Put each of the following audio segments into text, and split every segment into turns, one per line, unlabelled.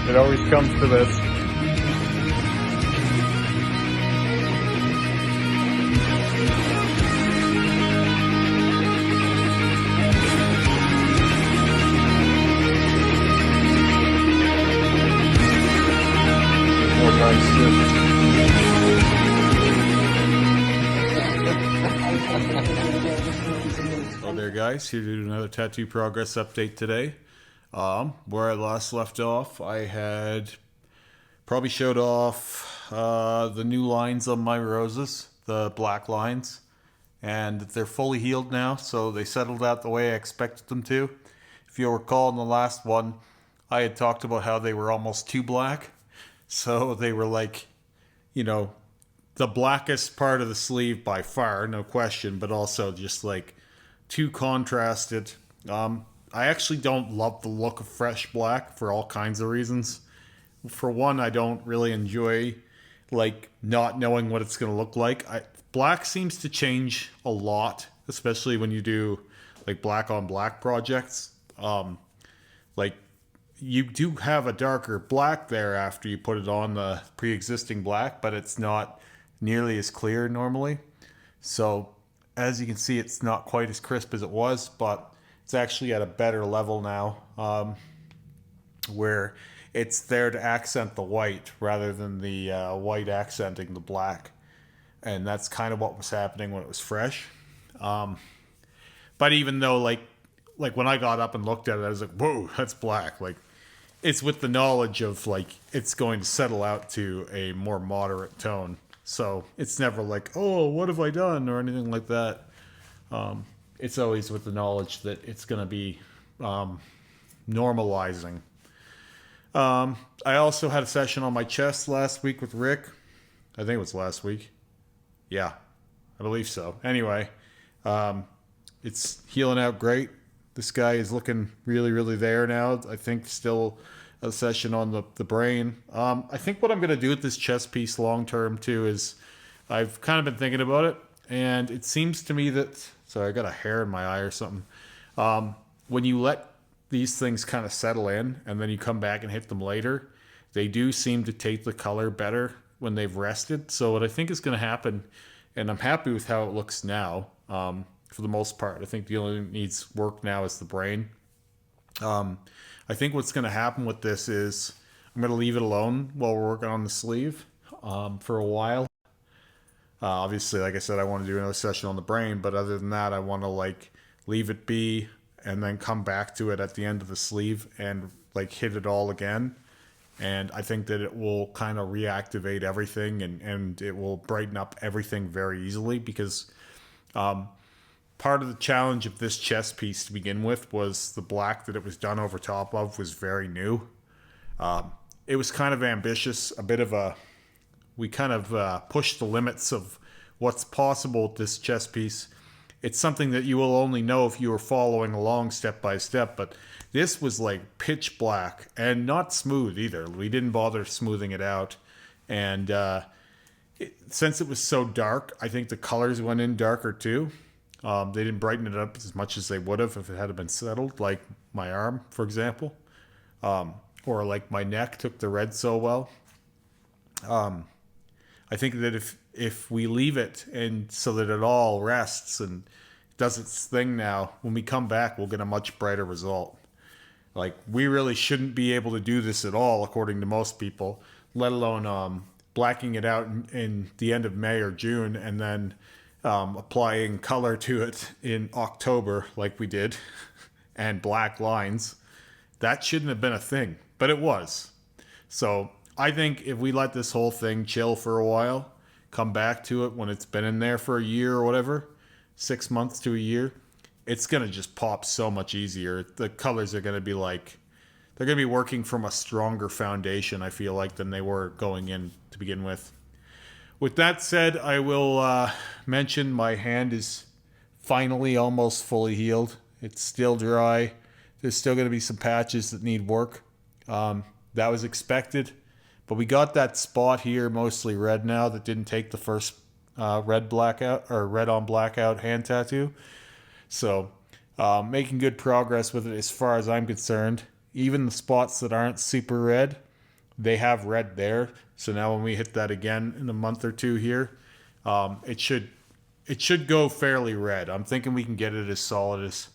It always comes to this. More nice shit. Oh, there, guys. Here to do another tattoo progress update today. Where I last left off, I had probably showed off the new lines on my roses, the black lines, and they're fully healed now, so they settled out the way I expected them to. If you'll recall in the last one, I had talked about how they were almost too black, so they were like, you know, the blackest part of the sleeve by far, no question, but also just like too contrasted. I actually don't love the look of fresh black for all kinds of reasons. For one, I don't really enjoy like not knowing what it's going to look like. Black seems to change a lot, especially when you do like black on black projects. Like you do have a darker black there after you put it on the pre-existing black, but it's not nearly as clear normally. So as you can see, it's not quite as crisp as it was, but it's actually at a better level now, where it's there to accent the white rather than the white accenting the black. And that's kind of what was happening when it was fresh. But even though like when I got up and looked at it, I was like, whoa, that's black. Like it's with the knowledge of like it's going to settle out to a more moderate tone. So it's never like, oh, what have I done or anything like that. It's always with the knowledge that it's going to be normalizing. I also had a session on my chest last week with Rick. I think it was last week. Yeah, I believe so. Anyway, it's healing out great. This guy is looking really, really there now. I think still a session on the brain. I think what I'm going to do with this chest piece long term too is I've kind of been thinking about it, and it seems to me that, sorry, I got a hair in my eye or something. When you let these things kind of settle in and then you come back and hit them later, they do seem to take the color better when they've rested. So what I think is going to happen, and I'm happy with how it looks now, for the most part. I think the only thing that needs work now is the brain. I think what's going to happen with this is I'm going to leave it alone while we're working on the sleeve for a while. Obviously, like I said, I want to do another session on the brain, but other than that, I want to like leave it be and then come back to it at the end of the sleeve and like hit it all again. And I think that it will kind of reactivate everything and it will brighten up everything very easily because part of the challenge of this chest piece to begin with was the black that it was done over top of was very new. It was kind of ambitious, a bit of a, we kind of pushed the limits of what's possible with this chest piece. It's something that you will only know if you were following along step by step, but this was like pitch black and not smooth either. We didn't bother smoothing it out. And since it was so dark, I think the colors went in darker too. They didn't brighten it up as much as they would have if it had been settled, like my arm, for example. Or like my neck took the red so well. I think that if we leave it and so that it all rests and does its thing now, when we come back, we'll get a much brighter result. Like, we really shouldn't be able to do this at all, according to most people, let alone blacking it out in the end of May or June and then applying color to it in October like we did and black lines. That shouldn't have been a thing, but it was. So I think if we let this whole thing chill for a while, come back to it when it's been in there for a year or whatever, 6 months to a year, it's going to just pop so much easier. The colors are going to be like, they're going to be working from a stronger foundation, I feel like, than they were going in to begin with. With that said, I will mention my hand is finally almost fully healed. It's still dry. There's still going to be some patches that need work. That was expected. But we got that spot here mostly red now that didn't take the first red blackout or red on blackout hand tattoo. So making good progress with it as far as I'm concerned. Even the spots that aren't super red, they have red there. So now when we hit that again in a month or two here, it should go fairly red. I'm thinking we can get it as solid as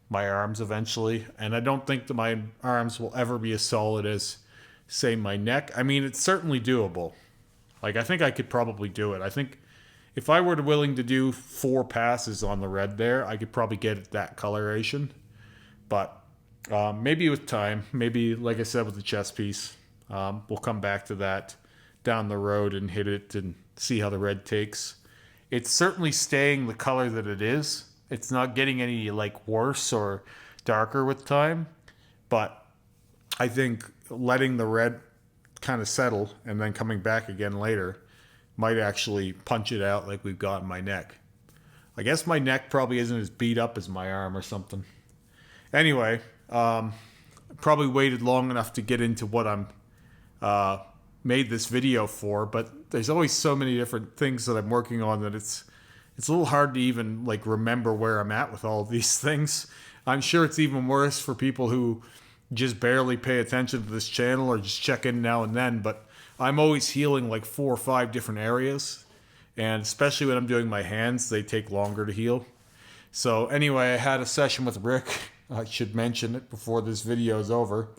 my arms eventually, and I don't think that my arms will ever be as solid as, say, my neck. I mean, it's certainly doable. Like, I think I could probably do it. I think if I were willing to do 4 passes on the red there, I could probably get it that coloration. But maybe with time, maybe, like I said, with the chest piece, we'll come back to that down the road and hit it and see how the red takes. It's certainly staying the color that it is. It's not getting any like worse or darker with time. But I think letting the red kind of settle and then coming back again later might actually punch it out like we've got in my neck. I guess my neck probably isn't as beat up as my arm or something. Anyway, probably waited long enough to get into what I'm made this video for, but there's always so many different things that I'm working on that it's a little hard to even like remember where I'm at with all of these things. I'm sure it's even worse for people who just barely pay attention to this channel or just check in now and then, but I'm always healing like 4 or 5 different areas, and especially when I'm doing my hands, they take longer to heal. So anyway, I had a session with Rick. I should mention it before this video is over.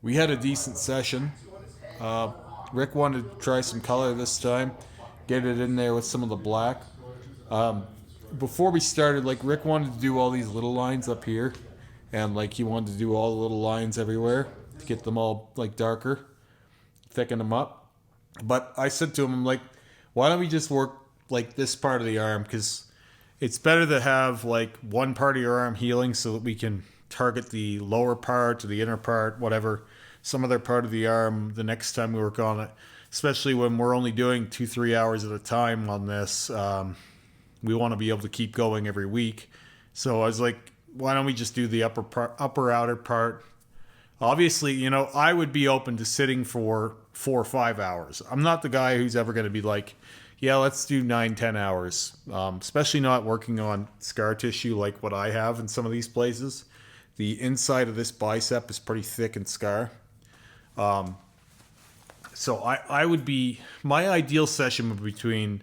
We had a decent session. Rick wanted to try some color this time, get it in there with some of the black. Before we started, like, Rick wanted to do all these little lines up here, and like he wanted to do all the little lines everywhere to get them all like darker, thicken them up. But I said to him, I'm like, why don't we just work like this part of the arm, because it's better to have like one part of your arm healing so that we can target the lower part or the inner part, whatever, some other part of the arm the next time we work on it, especially when we're only doing 2-3 hours at a time on this. We want to be able to keep going every week. So I was like, why don't we just do the upper outer part? Obviously, you know, I would be open to sitting for 4 or 5 hours. I'm not the guy who's ever going to be like, yeah, let's do 9-10 hours, especially not working on scar tissue like what I have in some of these places. The inside of this bicep is pretty thick and scar. So I would be, my ideal session would be between,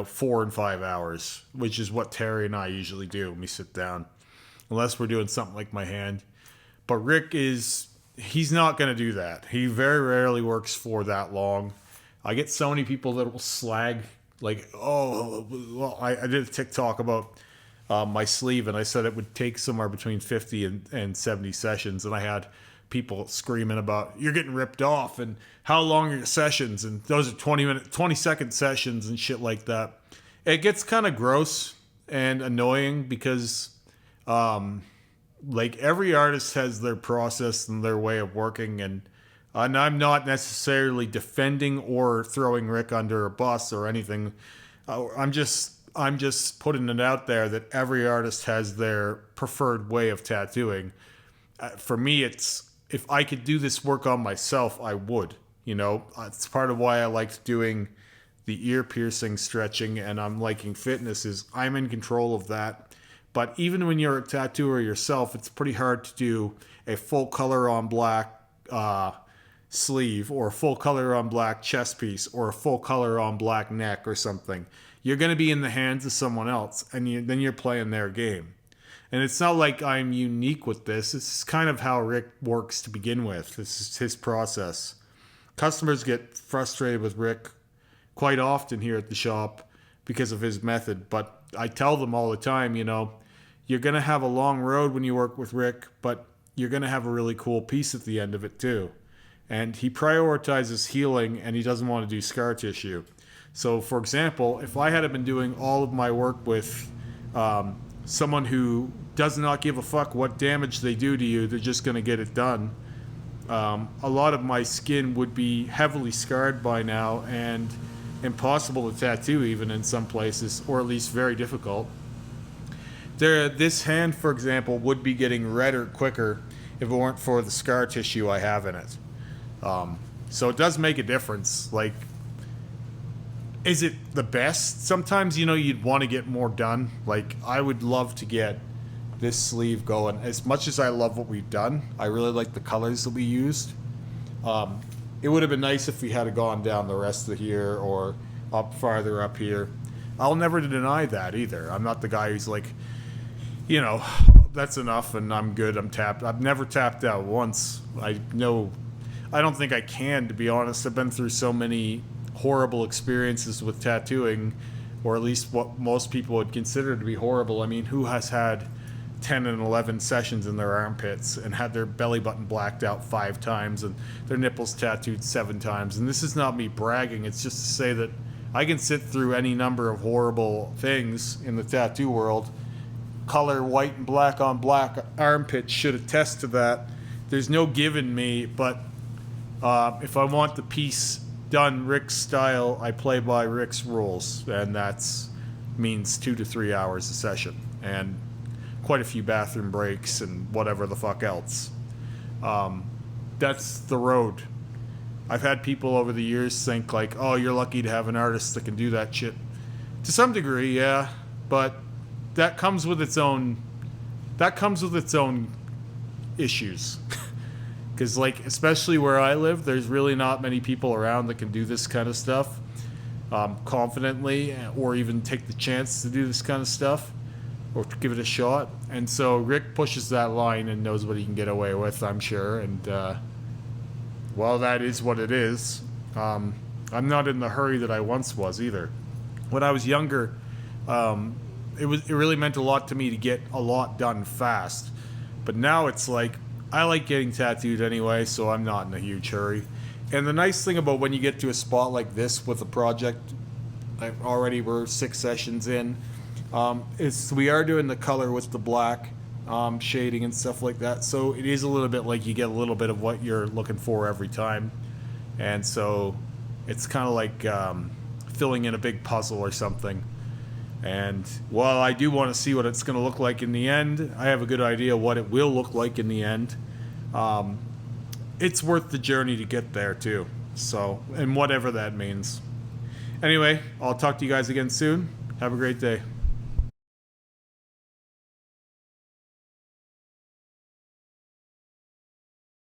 4 and 5 hours, which is what Terry and I usually do when we sit down, unless we're doing something like my hand. But Rick he's not going to do that. He very rarely works for that long. I get so many people that will slag, like, oh, well, I did a TikTok about my sleeve, and I said it would take somewhere between 50 and 70 sessions, and I had people screaming about, you're getting ripped off, and how long are your sessions, and those are 20-second sessions and shit like that. It gets kind of gross and annoying because like every artist has their process and their way of working, and I'm not necessarily defending or throwing Rick under a bus or anything. I'm just putting it out there that every artist has their preferred way of tattooing. For me, it's, if I could do this work on myself, I would. It's part of why I liked doing the ear piercing stretching, and I'm liking fitness, is I'm in control of that. But even when you're a tattooer yourself, it's pretty hard to do a full color on black sleeve, or a full color on black chest piece, or a full color on black neck or something. You're going to be in the hands of someone else, and then you're playing their game. And it's not like I'm unique with this. This is kind of how Rick works to begin with. This is his process. Customers get frustrated with Rick quite often here at the shop because of his method, but I tell them all the time, you're going to have a long road when you work with Rick, but you're going to have a really cool piece at the end of it too. And he prioritizes healing, and he doesn't want to do scar tissue. So, for example, if I had been doing all of my work with someone who does not give a fuck what damage they do to you, they're just going to get it done, a lot of my skin would be heavily scarred by now and impossible to tattoo even in some places, or at least very difficult. This hand, for example, would be getting redder quicker if it weren't for the scar tissue I have in it. So it does make a difference. Like, is it the best? Sometimes, you'd want to get more done. Like, I would love to get this sleeve going. As much as I love what we've done, I really like the colors that we used. It would have been nice if we had gone down the rest of here or up farther up here. I'll never deny that either. I'm not the guy who's like, you know, that's enough and I'm good, I'm tapped. I've never tapped out once. I don't think I can, to be honest. I've been through so many horrible experiences with tattooing, or at least what most people would consider to be horrible. I mean, who has had 10 and 11 sessions in their armpits and had their belly button blacked out 5 times and their nipples tattooed 7 times? And this is not me bragging. It's just to say that I can sit through any number of horrible things in the tattoo world. Color white and black on black armpits should attest to that. There's no give in me, but if I want the piece done Rick's style, I play by Rick's rules, and that's means 2 to 3 hours a session and quite a few bathroom breaks and whatever the fuck else. That's the road. I've had people over the years think like, oh, you're lucky to have an artist that can do that shit. To some degree, yeah, but that comes with its own issues. Because, like, especially where I live, there's really not many people around that can do this kind of stuff confidently, or even take the chance to do this kind of stuff or to give it a shot. And so Rick pushes that line and knows what he can get away with, I'm sure. And well, that is what it is. I'm not in the hurry that I once was either. When I was younger, it really meant a lot to me to get a lot done fast. But now it's like, I like getting tattooed anyway, so I'm not in a huge hurry. And the nice thing about when you get to a spot like this with a project, we're 6 sessions in, is we are doing the color with the black shading and stuff like that. So it is a little bit like you get a little bit of what you're looking for every time. And so it's kind of like filling in a big puzzle or something. And while I do want to see what it's going to look like in the end, I have a good idea what it will look like in the end. It's worth the journey to get there too. So, and whatever that means. Anyway, I'll talk to you guys again soon. Have a great day.